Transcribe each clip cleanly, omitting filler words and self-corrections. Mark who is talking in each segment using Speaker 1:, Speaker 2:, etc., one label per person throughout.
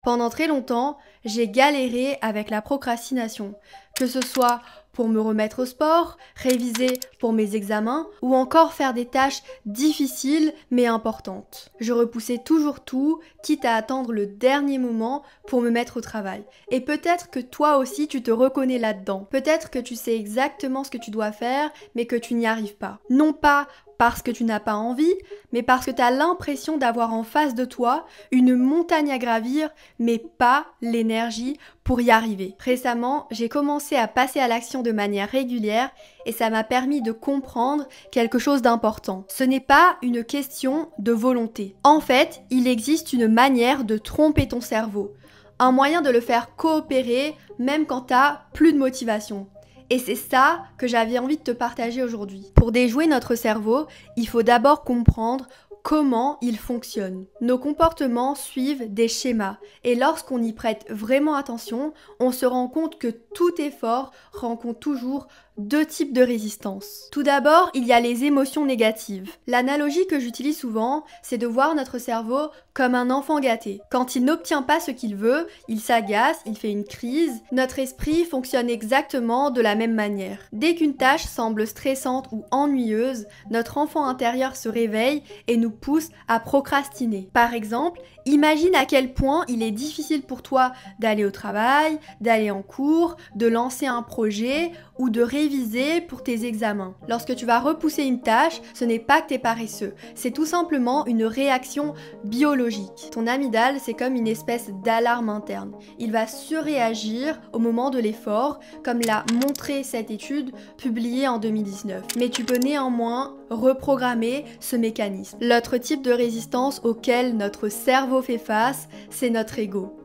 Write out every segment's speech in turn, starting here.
Speaker 1: Pendant très longtemps, j'ai galéré avec la procrastination, que ce soit pour me remettre au sport, réviser pour mes examens ou encore faire des tâches difficiles mais importantes. Je repoussais toujours tout, quitte à attendre le dernier moment pour me mettre au travail. Et peut-être que toi aussi tu te reconnais là-dedans. Peut-être que tu sais exactement ce que tu dois faire mais que tu n'y arrives pas. Non pas parce que tu n'as pas envie, mais parce que tu as l'impression d'avoir en face de toi une montagne à gravir, mais pas l'énergie pour y arriver. Récemment, j'ai commencé à passer à l'action de manière régulière et ça m'a permis de comprendre quelque chose d'important. Ce n'est pas une question de volonté. En fait, il existe une manière de tromper ton cerveau, un moyen de le faire coopérer même quand tu n'as plus de motivation. Et c'est ça que j'avais envie de te partager aujourd'hui. Pour déjouer notre cerveau, il faut d'abord comprendre comment il fonctionne. Nos comportements suivent des schémas et lorsqu'on y prête vraiment attention, on se rend compte que tout effort rencontre toujours deux types de résistance. Tout d'abord, il y a les émotions négatives. L'analogie que j'utilise souvent, c'est de voir notre cerveau comme un enfant gâté. Quand il n'obtient pas ce qu'il veut, il s'agace, il fait une crise. Notre esprit fonctionne exactement de la même manière. Dès qu'une tâche semble stressante ou ennuyeuse, notre enfant intérieur se réveille et nous pousse à procrastiner. Par exemple, imagine à quel point il est difficile pour toi d'aller au travail, d'aller en cours, de lancer un projet ou de réviser pour tes examens. Lorsque tu vas repousser une tâche, ce n'est pas que tu es paresseux, c'est tout simplement une réaction biologique. Ton amygdale, c'est comme une espèce d'alarme interne. Il va surréagir au moment de l'effort, comme l'a montré cette étude publiée en 2019. Mais tu peux néanmoins reprogrammer ce mécanisme. L'autre type de résistance auquel notre cerveau fait face, c'est notre ego.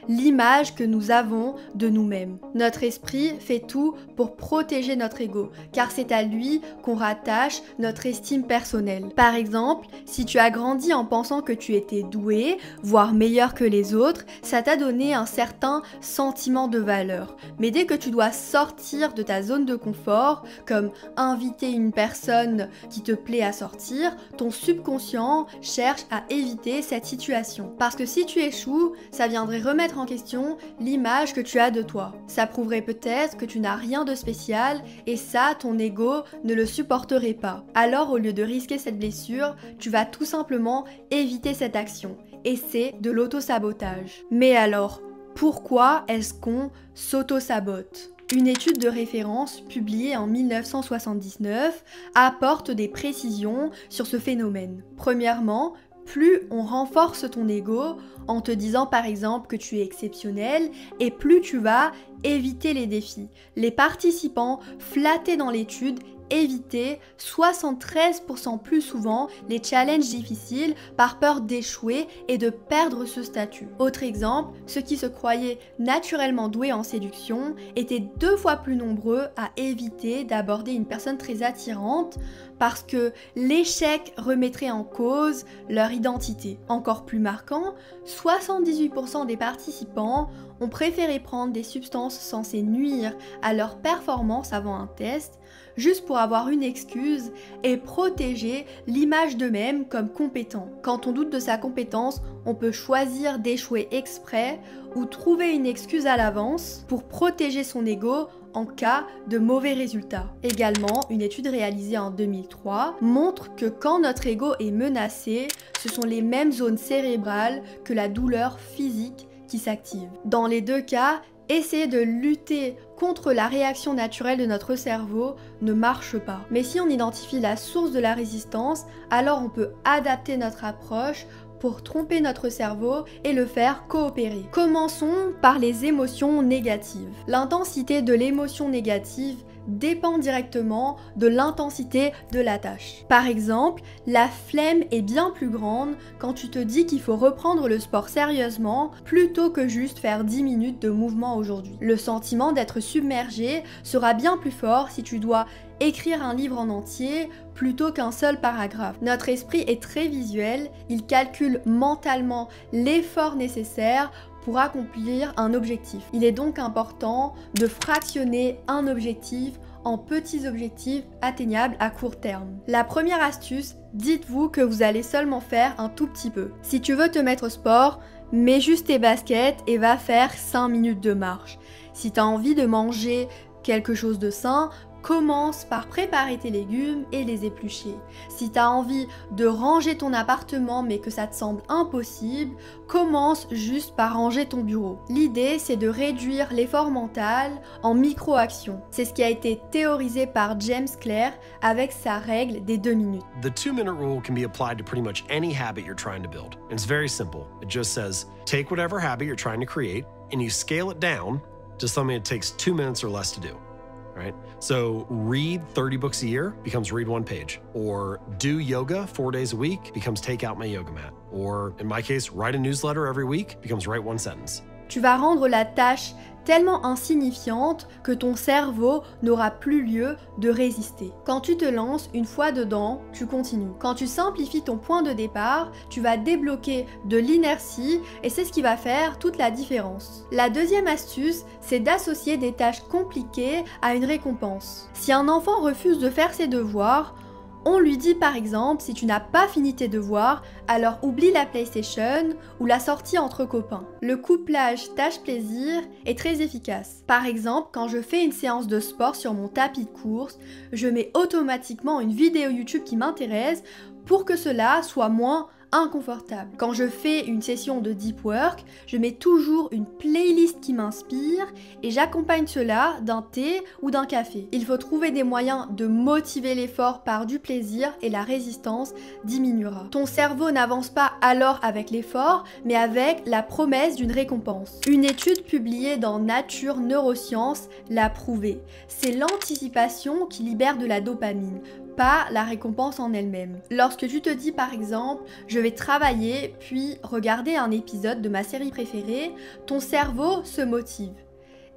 Speaker 1: L'image que nous avons de nous-mêmes. Notre esprit fait tout pour protéger notre ego, car c'est à lui qu'on rattache notre estime personnelle. Par exemple, si tu as grandi en pensant que tu étais doué, voire meilleur que les autres, ça t'a donné un certain sentiment de valeur. Mais dès que tu dois sortir de ta zone de confort, comme inviter une personne qui te plaît à sortir, ton subconscient cherche à éviter cette situation. Parce que si tu échoues, ça viendrait remettre en question l'image que tu as de toi. Ça prouverait peut-être que tu n'as rien de spécial et ça, ton ego ne le supporterait pas. Alors, au lieu de risquer cette blessure, tu vas tout simplement éviter cette action. Et c'est de l'auto-sabotage. Mais alors, pourquoi est-ce qu'on s'auto-sabote ? Une étude de référence publiée en 1979 apporte des précisions sur ce phénomène. Premièrement, plus on renforce ton ego en te disant par exemple que tu es exceptionnel et plus tu vas éviter les défis. Les participants flattés dans l'étude évitaient 73% plus souvent les challenges difficiles par peur d'échouer et de perdre ce statut. Autre exemple, ceux qui se croyaient naturellement doués en séduction étaient 2 fois plus nombreux à éviter d'aborder une personne très attirante parce que l'échec remettrait en cause leur identité. Encore plus marquant, 78% des participants ont préféré prendre des substances censées nuire à leur performance avant un test, juste pour avoir une excuse et protéger l'image d'eux-mêmes comme compétents. Quand on doute de sa compétence, on peut choisir d'échouer exprès ou trouver une excuse à l'avance pour protéger son ego en cas de mauvais résultats. Également, une étude réalisée en 2003 montre que quand notre ego est menacé, ce sont les mêmes zones cérébrales que la douleur physique qui s'active. Dans les deux cas, essayer de lutter contre la réaction naturelle de notre cerveau ne marche pas. Mais si on identifie la source de la résistance, alors on peut adapter notre approche pour tromper notre cerveau et le faire coopérer. Commençons par les émotions négatives. L'intensité de l'émotion négative dépend directement de l'intensité de la tâche. Par exemple, la flemme est bien plus grande quand tu te dis qu'il faut reprendre le sport sérieusement plutôt que juste faire 10 minutes de mouvement aujourd'hui. Le sentiment d'être submergé sera bien plus fort si tu dois écrire un livre en entier plutôt qu'un seul paragraphe. Notre esprit est très visuel, il calcule mentalement l'effort nécessaire pour accomplir un objectif. Il est donc important de fractionner un objectif en petits objectifs atteignables à court terme. La première astuce, dites-vous que vous allez seulement faire un tout petit peu. Si tu veux te mettre au sport, Mets juste tes baskets et va faire 5 minutes de marche. Si tu as envie de manger quelque chose de sain, commence par préparer tes légumes et les éplucher. Si tu as envie de ranger ton appartement mais que ça te semble impossible, commence juste par ranger ton bureau. L'idée, c'est de réduire l'effort mental en micro-actions. C'est ce qui a été théorisé par James Clear avec sa règle des 2 minutes.
Speaker 2: The 2-minute rule can be applied to pretty much any habit you're trying to build. And it's very simple. It just says, take whatever habit you're trying to create and you scale it down to something that takes 2 minutes or less to do. Right? So read 30 books a year becomes read 1 page, or do yoga 4 days a week becomes take out my yoga mat, or in my case, write a newsletter every week becomes write 1 sentence.
Speaker 1: Tu vas rendre la tâche tellement insignifiante que ton cerveau n'aura plus lieu de résister. Quand tu te lances une fois dedans, tu continues. Quand tu simplifies ton point de départ, tu vas débloquer de l'inertie et c'est ce qui va faire toute la différence. La deuxième astuce, c'est d'associer des tâches compliquées à une récompense. Si un enfant refuse de faire ses devoirs, on lui dit par exemple, si tu n'as pas fini tes devoirs, alors oublie la PlayStation ou la sortie entre copains. Le couplage tâche-plaisir est très efficace. Par exemple, quand je fais une séance de sport sur mon tapis de course, je mets automatiquement une vidéo YouTube qui m'intéresse pour que cela soit moins inconfortable. Quand je fais une session de deep work, je mets toujours une playlist qui m'inspire et j'accompagne cela d'un thé ou d'un café. Il faut trouver des moyens de motiver l'effort par du plaisir et la résistance diminuera. Ton cerveau n'avance pas alors avec l'effort, mais avec la promesse d'une récompense. Une étude publiée dans Nature Neurosciences l'a prouvé. C'est l'anticipation qui libère de la dopamine, pas la récompense en elle-même. Lorsque tu te dis par exemple, je vais travailler puis regarder un épisode de ma série préférée, ton cerveau se motive.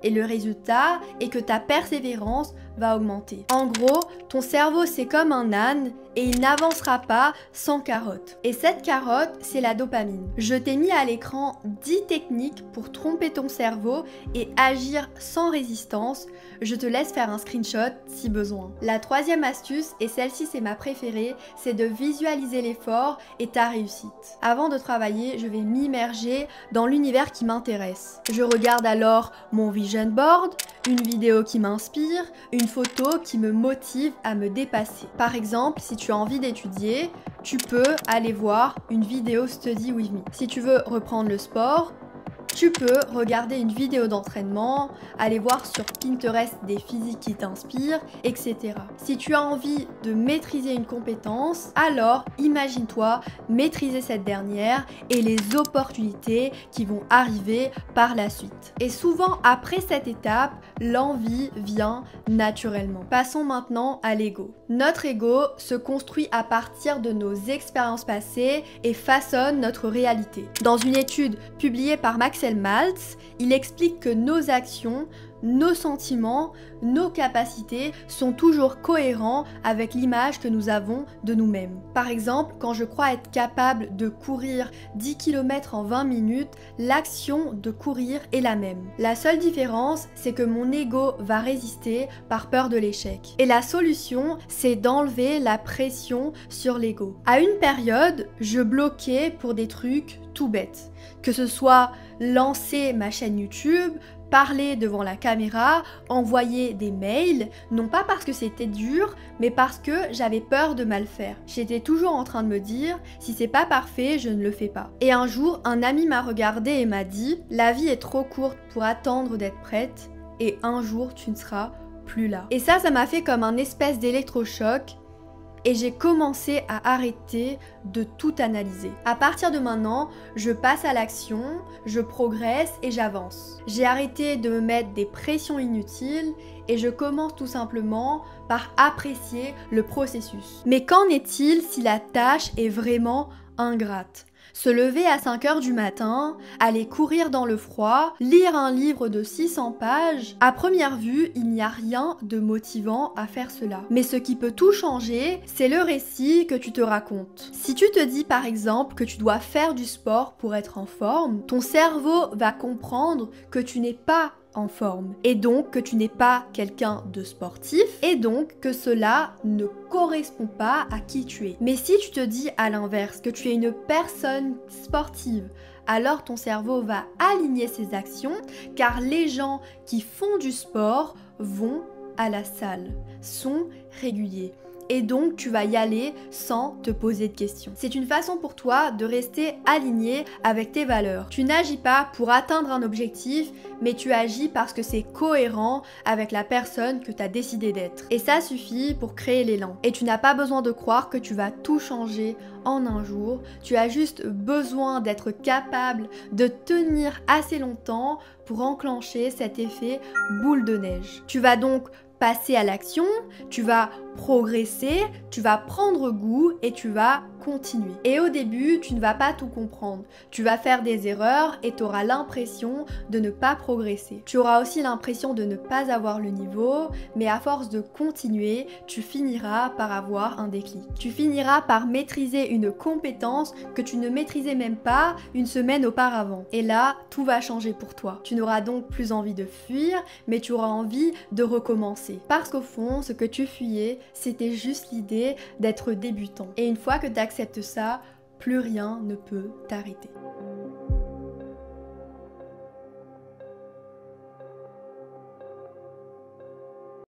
Speaker 1: Et le résultat est que ta persévérance va augmenter. En gros, ton cerveau c'est comme un âne et il n'avancera pas sans carotte. Et cette carotte, c'est la dopamine. Je t'ai mis à l'écran 10 techniques pour tromper ton cerveau et agir sans résistance. Je te laisse faire un screenshot si besoin. La troisième astuce, et celle-ci c'est ma préférée, c'est de visualiser l'effort et ta réussite. Avant de travailler, je vais m'immerger dans l'univers qui m'intéresse. Je regarde alors mon vision board, une vidéo qui m'inspire, une photo qui me motive à me dépasser. Par exemple, si tu as envie d'étudier, tu peux aller voir une vidéo Study With Me. Si tu veux reprendre le sport, tu peux regarder une vidéo d'entraînement, aller voir sur Pinterest des physiques qui t'inspirent, etc. Si tu as envie de maîtriser une compétence, alors imagine-toi maîtriser cette dernière et les opportunités qui vont arriver par la suite. Et souvent après cette étape, l'envie vient naturellement. Passons maintenant à l'ego. Notre ego se construit à partir de nos expériences passées et façonne notre réalité. Dans une étude publiée par Maxwell Maltz, il explique que nos actions, nos sentiments, nos capacités sont toujours cohérents avec l'image que nous avons de nous-mêmes. Par exemple, quand je crois être capable de courir 10 km en 20 minutes, l'action de courir est la même. La seule différence, c'est que mon ego va résister par peur de l'échec. Et la solution, c'est d'enlever la pression sur l'ego. À une période, je bloquais pour des trucs tout bêtes. Que ce soit lancer ma chaîne YouTube, parler devant la caméra, envoyer des mails, non pas parce que c'était dur, mais parce que j'avais peur de mal faire. J'étais toujours en train de me dire, si c'est pas parfait, je ne le fais pas. Et un jour, un ami m'a regardé et m'a dit, la vie est trop courte pour attendre d'être prête, et un jour tu ne seras plus là. Et ça m'a fait comme un espèce d'électrochoc. Et j'ai commencé à arrêter de tout analyser. À partir de maintenant, je passe à l'action, je progresse et j'avance. J'ai arrêté de me mettre des pressions inutiles et je commence tout simplement par apprécier le processus. Mais qu'en est-il si la tâche est vraiment ingrate ? Se lever à 5 h du matin, aller courir dans le froid, lire un livre de 600 pages, à première vue, il n'y a rien de motivant à faire cela. Mais ce qui peut tout changer, c'est le récit que tu te racontes. Si tu te dis par exemple que tu dois faire du sport pour être en forme, ton cerveau va comprendre que tu n'es pas en forme et donc que tu n'es pas quelqu'un de sportif et donc que cela ne correspond pas à qui tu es. Mais si tu te dis à l'inverse que tu es une personne sportive, alors ton cerveau va aligner ses actions car les gens qui font du sport vont à la salle, sont réguliers. Et donc tu vas y aller sans te poser de questions. C'est une façon pour toi de rester aligné avec tes valeurs. Tu n'agis pas pour atteindre un objectif, mais tu agis parce que c'est cohérent avec la personne que tu as décidé d'être. Et ça suffit pour créer l'élan. Et tu n'as pas besoin de croire que tu vas tout changer en un jour. Tu as juste besoin d'être capable de tenir assez longtemps pour enclencher cet effet boule de neige. Tu vas donc passer à l'action, tu vas progresser, tu vas prendre goût et tu vas continuer. Et au début, tu ne vas pas tout comprendre. Tu vas faire des erreurs et tu auras l'impression de ne pas progresser. Tu auras aussi l'impression de ne pas avoir le niveau, mais à force de continuer, tu finiras par avoir un déclic. Tu finiras par maîtriser une compétence que tu ne maîtrisais même pas une semaine auparavant. Et là, tout va changer pour toi. Tu n'auras donc plus envie de fuir, mais tu auras envie de recommencer. Parce qu'au fond, ce que tu fuyais, c'était juste l'idée d'être débutant. Et une fois que tu acceptes ça, plus rien ne peut t'arrêter.